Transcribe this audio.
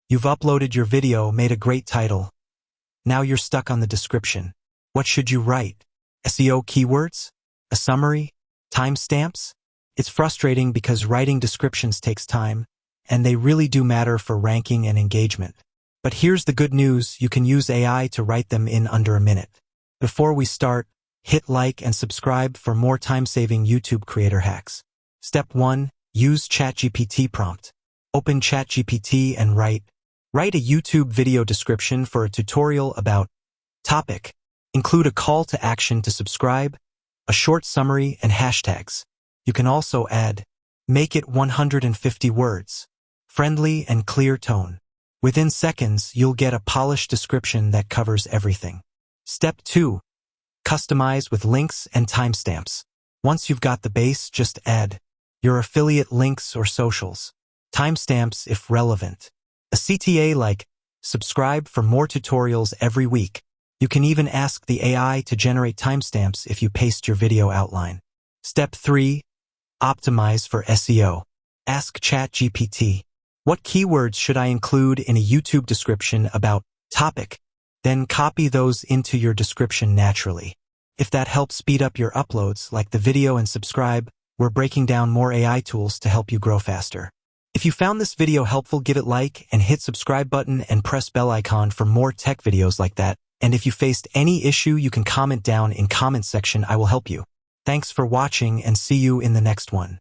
You've uploaded your video, made a great title. Now you're stuck on the description. What should you write? SEO keywords? A summary? Timestamps? It's frustrating because writing descriptions takes time, and they really do matter for ranking and engagement. But here's the good news, you can use AI to write them in under a minute. Before we start, hit like and subscribe for more time-saving YouTube creator hacks. Step 1. Use ChatGPT prompt. Open ChatGPT and write a YouTube video description for a tutorial about topic. Include a call to action to subscribe, a short summary, and hashtags. You can also add, make it 150 words, friendly and clear tone. Within seconds, you'll get a polished description that covers everything. Step 2. Customize with links and timestamps. Once you've got the base, just add your affiliate links or socials. Timestamps if relevant. A CTA like, subscribe for more tutorials every week. You can even ask the AI to generate timestamps if you paste your video outline. Step 3. Optimize for SEO. Ask ChatGPT, what keywords should I include in a YouTube description about topic? Then copy those into your description naturally. If that helps speed up your uploads, like the video and subscribe, we're breaking down more AI tools to help you grow faster. If you found this video helpful, give it like and hit subscribe button and press bell icon for more tech videos like that. And if you faced any issue, you can comment down in comment section. I will help you. Thanks for watching and see you in the next one.